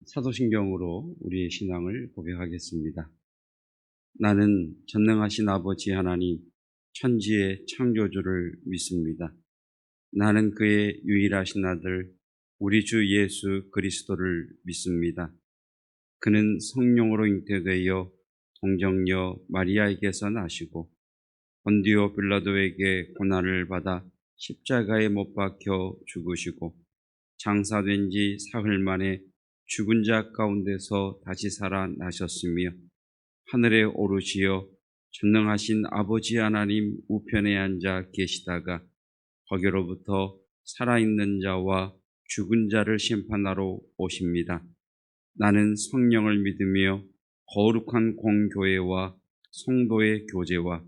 사도신경으로 우리의 신앙을 고백하겠습니다. 나는 전능하신 아버지 하나님, 천지의 창조주를 믿습니다. 나는 그의 유일하신 아들, 우리 주 예수 그리스도를 믿습니다. 그는 성령으로 잉태되어 동정녀 마리아에게서 나시고 본디오 빌라도에게 고난을 받아 십자가에 못 박혀 죽으시고 장사된 지 사흘 만에 죽은 자 가운데서 다시 살아나셨으며 하늘에 오르시어 전능하신 아버지 하나님 우편에 앉아 계시다가 거기로부터 살아있는 자와 죽은 자를 심판하러 오십니다. 나는 성령을 믿으며 거룩한 공교회와 성도의 교제와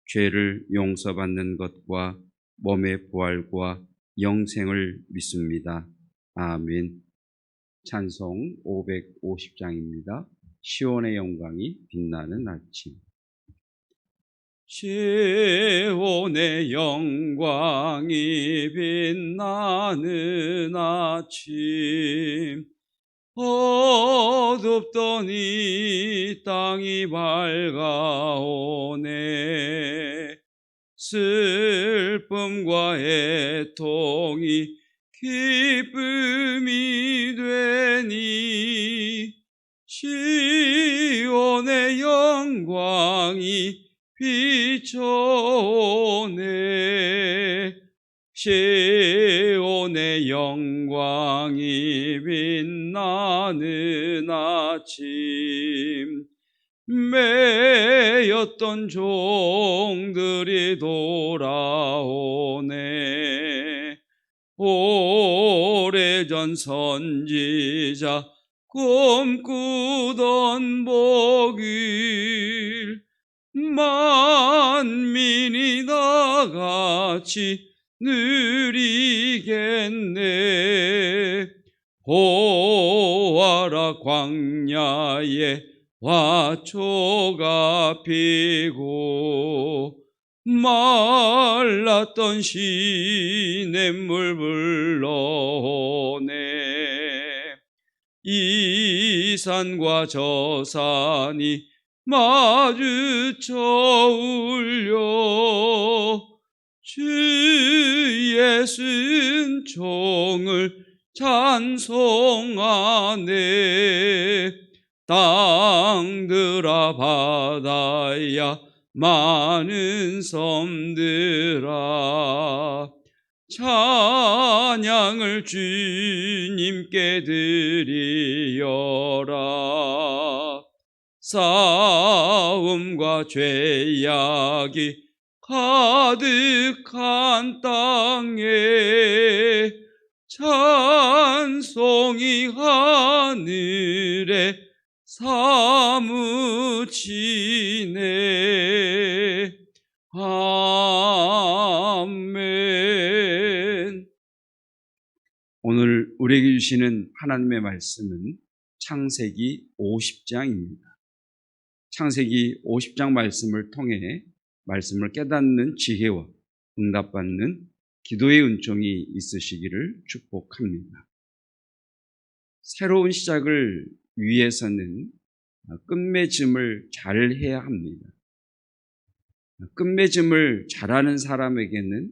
죄를 용서받는 것과 몸의 부활과 영생을 믿습니다. 아멘. 찬송 550장입니다. 시온의 영광이 빛나는 아침. 시온의 영광이 빛나는 아침, 어둡던 이 땅이 밝아오네. 슬픔과 애통이 기쁨이 되니 시온의 영광이 비춰오네. 시온의 영광이 빛나는 아침, 매였던 종들이 돌아오네. 오래전 선지자 꿈꾸던 복을 만민이 다같이 누리겠네. 보아라 광야에 화초가 피고 말랐던 시냇물 불러오네. 이 산과 저 산이 마주쳐 울려 주 예수 은총을 찬송하네. 땅들아 바다야 많은 섬들아 찬양을 주님께 드리어라. 싸움과 죄악이 가득한 땅에 찬송이 하늘에 사무치네. 아멘. 오늘 우리에게 주시는 하나님의 말씀은 창세기 50장입니다. 창세기 50장 말씀을 통해 말씀을 깨닫는 지혜와 응답받는 기도의 은총이 있으시기를 축복합니다. 새로운 시작을 위해서는 끝맺음을 잘 해야 합니다. 끝맺음을 잘하는 사람에게는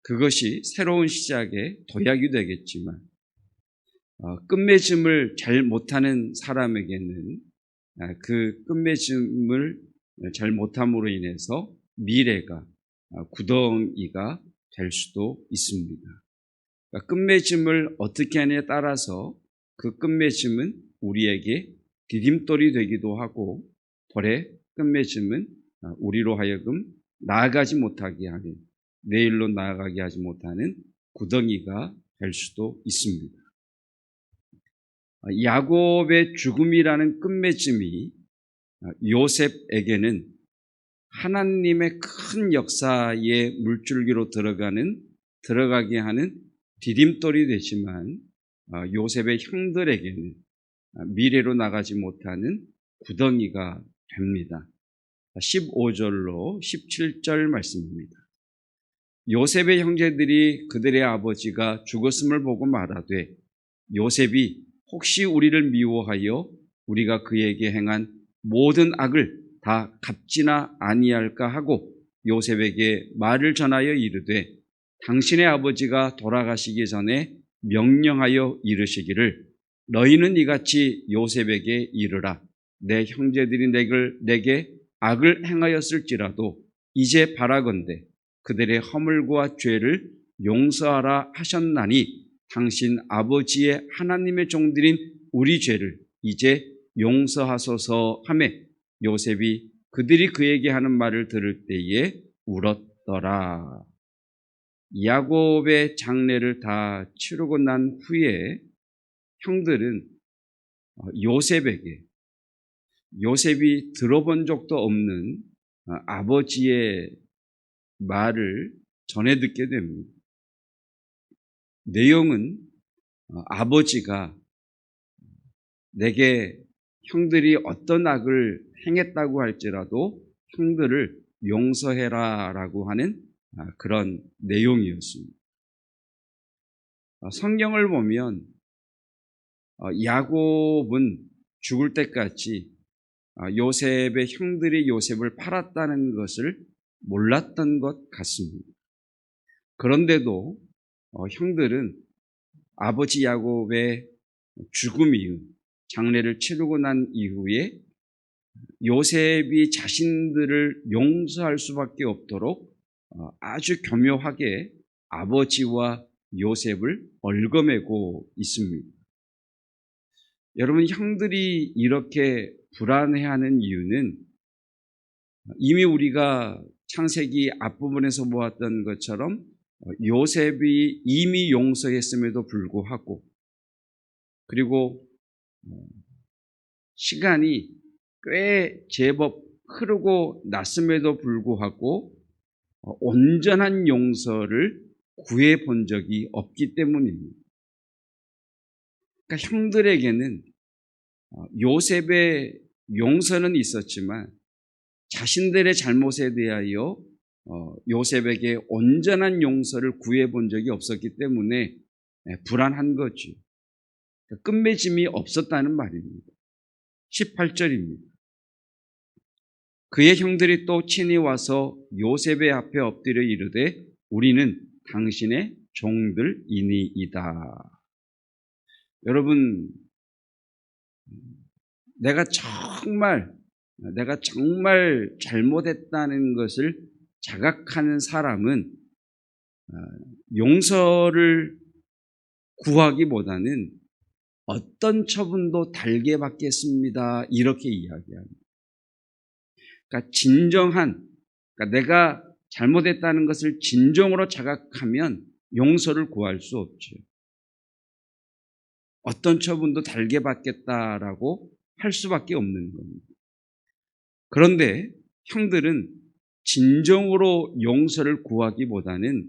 그것이 새로운 시작의 도약이 되겠지만 끝맺음을 잘 못하는 사람에게는 그 끝맺음을 잘 못함으로 인해서 미래가 구덩이가 될 수도 있습니다. 끝맺음을 어떻게 하느냐에 따라서 그 끝맺음은 우리에게 디딤돌이 되기도 하고 돌의 끝맺음은 우리로 하여금 나아가지 못하게 하는, 내일로 나아가게 하지 못하는 구덩이가 될 수도 있습니다. 야곱의 죽음이라는 끝맺음이 요셉에게는 하나님의 큰 역사의 물줄기로 들어가게 하는 디딤돌이 되지만 요셉의 형들에게는 미래로 나가지 못하는 구덩이가 됩니다. 15절로 17절 말씀입니다. 요셉의 형제들이 그들의 아버지가 죽었음을 보고 말하되 요셉이 혹시 우리를 미워하여 우리가 그에게 행한 모든 악을 다 갚지나 아니할까 하고 요셉에게 말을 전하여 이르되 당신의 아버지가 돌아가시기 전에 명령하여 이르시기를 너희는 이같이 요셉에게 이르라. 내 형제들이 내게 악을 행하였을지라도 이제 바라건대 그들의 허물과 죄를 용서하라 하셨나니 당신 아버지의 하나님의 종들인 우리 죄를 이제 용서하소서 하며 요셉이 그들이 그에게 하는 말을 들을 때에 울었더라. 야곱의 장례를 다 치르고 난 후에 형들은 요셉에게 요셉이 들어본 적도 없는 아버지의 말을 전해 듣게 됩니다. 내용은 아버지가 내게 형들이 어떤 악을 행했다고 할지라도 형들을 용서해라 라고 하는 그런 내용이었습니다. 성경을 보면 야곱은 죽을 때까지 요셉의 형들이 요셉을 팔았다는 것을 몰랐던 것 같습니다. 그런데도 형들은 아버지 야곱의 죽음 이후 장례를 치르고 난 이후에 요셉이 자신들을 용서할 수밖에 없도록 아주 교묘하게 아버지와 요셉을 얽어매고 있습니다. 여러분, 형들이 이렇게 불안해하는 이유는 이미 우리가 창세기 앞부분에서 보았던 것처럼 요셉이 이미 용서했음에도 불구하고 그리고 시간이 꽤 제법 흐르고 났음에도 불구하고 온전한 용서를 구해 본 적이 없기 때문입니다. 그러니까 형들에게는 요셉의 용서는 있었지만 자신들의 잘못에 대하여 요셉에게 온전한 용서를 구해 본 적이 없었기 때문에 불안한 거죠. 끝맺음이 없었다는 말입니다. 18절입니다. 그의 형들이 또 친히 와서 요셉의 앞에 엎드려 이르되 우리는 당신의 종들이니이다. 여러분, 내가 정말 잘못했다는 것을 자각하는 사람은 용서를 구하기보다는 어떤 처분도 달게 받겠습니다. 이렇게 이야기합니다. 그러니까 내가 잘못했다는 것을 진정으로 자각하면 용서를 구할 수 없죠. 어떤 처분도 달게 받겠다라고 할 수밖에 없는 겁니다. 그런데 형들은 진정으로 용서를 구하기보다는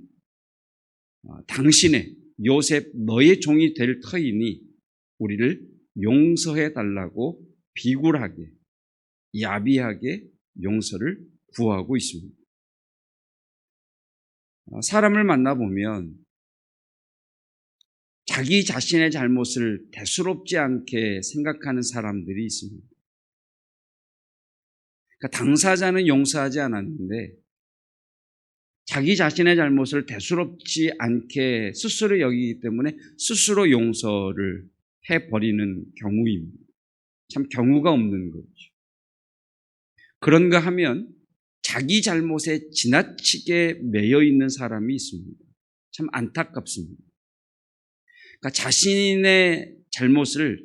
당신의 요셉 너의 종이 될 터이니 우리를 용서해 달라고 비굴하게 야비하게 용서를 구하고 있습니다. 사람을 만나보면 자기 자신의 잘못을 대수롭지 않게 생각하는 사람들이 있습니다. 그러니까 당사자는 용서하지 않았는데 자기 자신의 잘못을 대수롭지 않게 스스로 여기기 때문에 스스로 용서를 해버리는 경우입니다. 참 경우가 없는 거죠. 그런가 하면 자기 잘못에 지나치게 매여 있는 사람이 있습니다. 참 안타깝습니다. 그러니까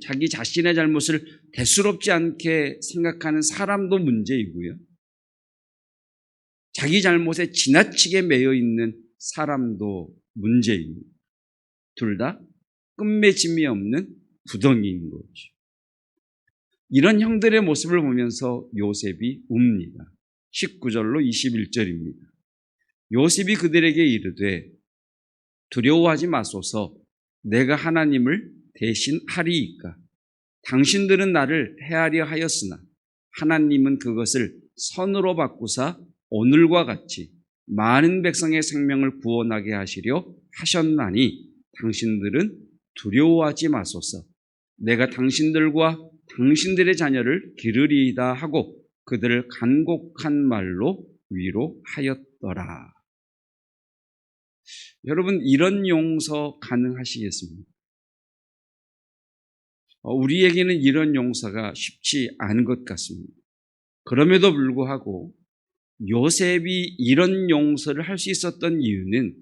자기 자신의 잘못을 대수롭지 않게 생각하는 사람도 문제이고요. 자기 잘못에 지나치게 매여 있는 사람도 문제입니다. 둘 다 끝맺음이 없는 구덩이인 거죠. 이런 형들의 모습을 보면서 요셉이 웁니다. 19절로 21절입니다. 요셉이 그들에게 이르되 두려워하지 마소서 내가 하나님을 대신하리이까 당신들은 나를 해하려 하였으나 하나님은 그것을 선으로 바꾸사 오늘과 같이 많은 백성의 생명을 구원하게 하시려 하셨나니 당신들은 두려워하지 마소서. 내가 당신들과 당신들의 자녀를 기르리이다 하고 그들을 간곡한 말로 위로하였더라. 여러분, 이런 용서 가능하시겠습니까? 우리에게는 이런 용서가 쉽지 않은 것 같습니다. 그럼에도 불구하고 요셉이 이런 용서를 할 수 있었던 이유는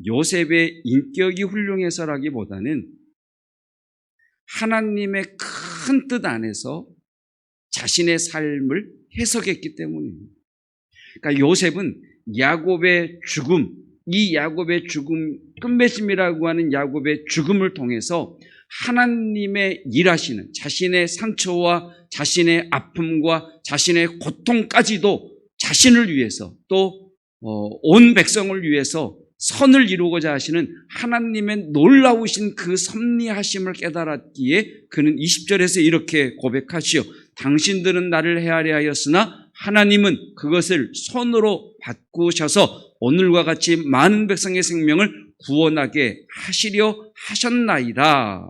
요셉의 인격이 훌륭해서라기보다는 하나님의 큰 뜻 안에서 자신의 삶을 해석했기 때문입니다. 그러니까 요셉은 야곱의 죽음, 이 야곱의 죽음, 끝맺음이라고 하는 야곱의 죽음을 통해서 하나님의 일하시는 자신의 상처와 자신의 아픔과 자신의 고통까지도 자신을 위해서 또 온 백성을 위해서 선을 이루고자 하시는 하나님의 놀라우신 그 섭리하심을 깨달았기에 그는 20절에서 이렇게 고백하시오. 당신들은 나를 헤아려 하였으나 하나님은 그것을 선으로 바꾸셔서 오늘과 같이 많은 백성의 생명을 구원하게 하시려 하셨나이다.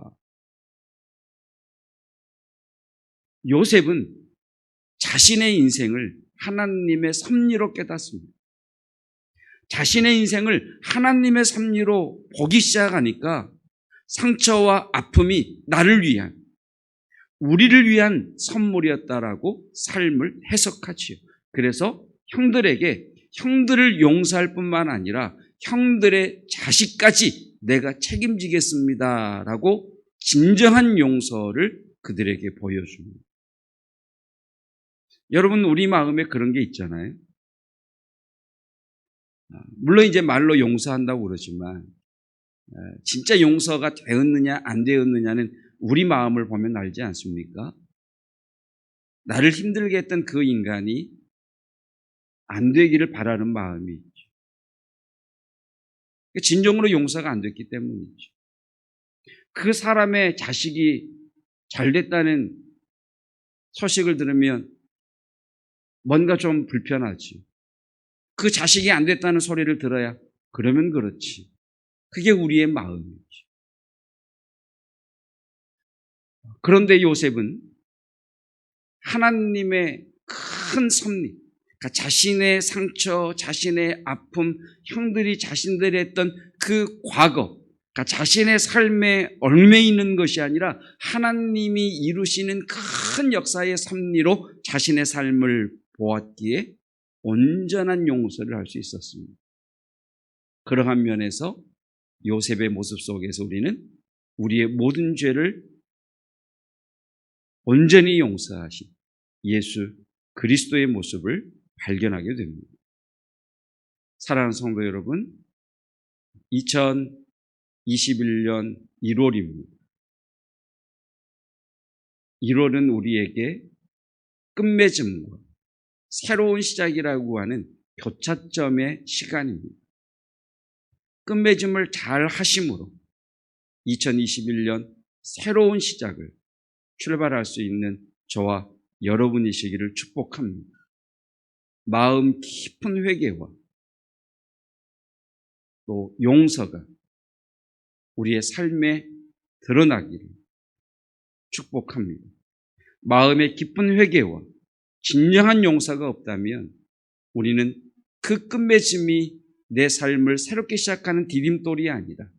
요셉은 자신의 인생을 하나님의 섭리로 깨닫습니다. 자신의 인생을 하나님의 섭리로 보기 시작하니까 상처와 아픔이 나를 위한, 우리를 위한 선물이었다라고 삶을 해석하지요. 그래서 형들을 용서할 뿐만 아니라 형들의 자식까지 내가 책임지겠습니다라고 진정한 용서를 그들에게 보여줍니다. 여러분, 우리 마음에 그런 게 있잖아요. 물론 이제 말로 용서한다고 그러지만 진짜 용서가 되었느냐 안 되었느냐는 우리 마음을 보면 알지 않습니까? 나를 힘들게 했던 그 인간이 안 되기를 바라는 마음이 있죠. 진정으로 용서가 안 됐기 때문이죠. 그 사람의 자식이 잘 됐다는 소식을 들으면 뭔가 좀 불편하지. 그 자식이 안 됐다는 소리를 들어야 그러면 그렇지. 그게 우리의 마음이지. 그런데 요셉은 하나님의 큰 섭리, 그러니까 자신의 상처, 자신의 아픔, 형들이 자신들이 했던 그 과거, 그러니까 자신의 삶에 얽매 있는 것이 아니라 하나님이 이루시는 큰 역사의 섭리로 자신의 삶을 보았기에 온전한 용서를 할 수 있었습니다. 그러한 면에서 요셉의 모습 속에서 우리는 우리의 모든 죄를 온전히 용서하신 예수 그리스도의 모습을 발견하게 됩니다. 사랑하는 성도 여러분, 2021년 1월입니다. 1월은 우리에게 끝맺음과 새로운 시작이라고 하는 교차점의 시간입니다. 끝맺음을 잘 하심으로 2021년 새로운 시작을 출발할 수 있는 저와 여러분이시기를 축복합니다. 마음 깊은 회개와 또 용서가 우리의 삶에 드러나기를 축복합니다. 마음의 깊은 회개와 진정한 용서가 없다면 우리는 그 끝맺음이 내 삶을 새롭게 시작하는 디딤돌이 아니라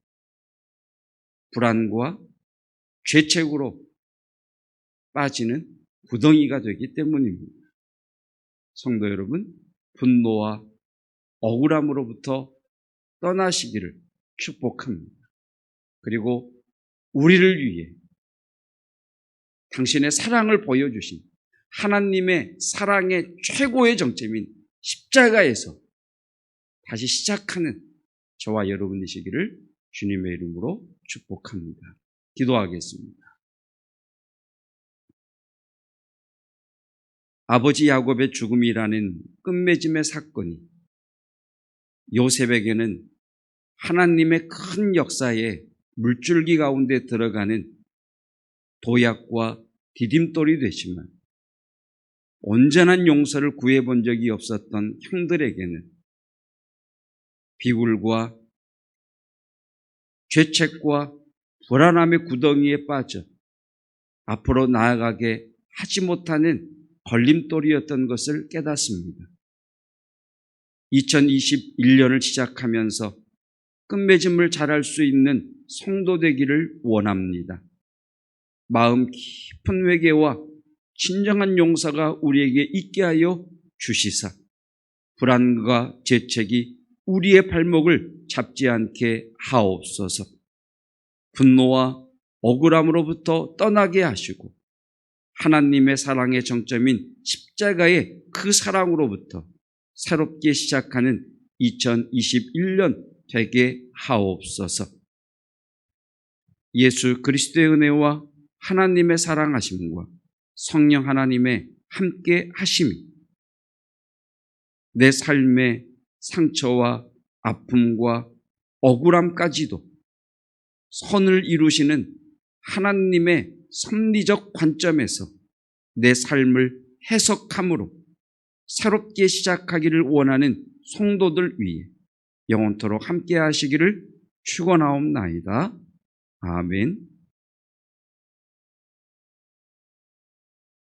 불안과 죄책으로 빠지는 구덩이가 되기 때문입니다. 성도 여러분, 분노와 억울함으로부터 떠나시기를 축복합니다. 그리고 우리를 위해 당신의 사랑을 보여주신 하나님의 사랑의 최고의 정점인 십자가에서 다시 시작하는 저와 여러분이시기를 주님의 이름으로 축복합니다. 기도하겠습니다. 아버지 야곱의 죽음이라는 끝맺음의 사건이 요셉에게는 하나님의 큰 역사의 물줄기 가운데 들어가는 도약과 디딤돌이 되지만 온전한 용서를 구해본 적이 없었던 형들에게는 비굴과 죄책과 불안함의 구덩이에 빠져 앞으로 나아가게 하지 못하는 걸림돌이었던 것을 깨닫습니다. 2021년을 시작하면서 끝맺음을 잘할 수 있는 성도 되기를 원합니다. 마음 깊은 회개와 진정한 용서가 우리에게 있게 하여 주시사 불안과 죄책이 우리의 발목을 잡지 않게 하옵소서. 분노와 억울함으로부터 떠나게 하시고 하나님의 사랑의 정점인 십자가의 그 사랑으로부터 새롭게 시작하는 2021년 되게 하옵소서. 예수 그리스도의 은혜와 하나님의 사랑하심과 성령 하나님의 함께 하심이 내 삶의 상처와 아픔과 억울함까지도 선을 이루시는 하나님의 섭리적 관점에서 내 삶을 해석함으로 새롭게 시작하기를 원하는 성도들 위해 영원토록 함께 하시기를 축원하옵나이다. 아멘.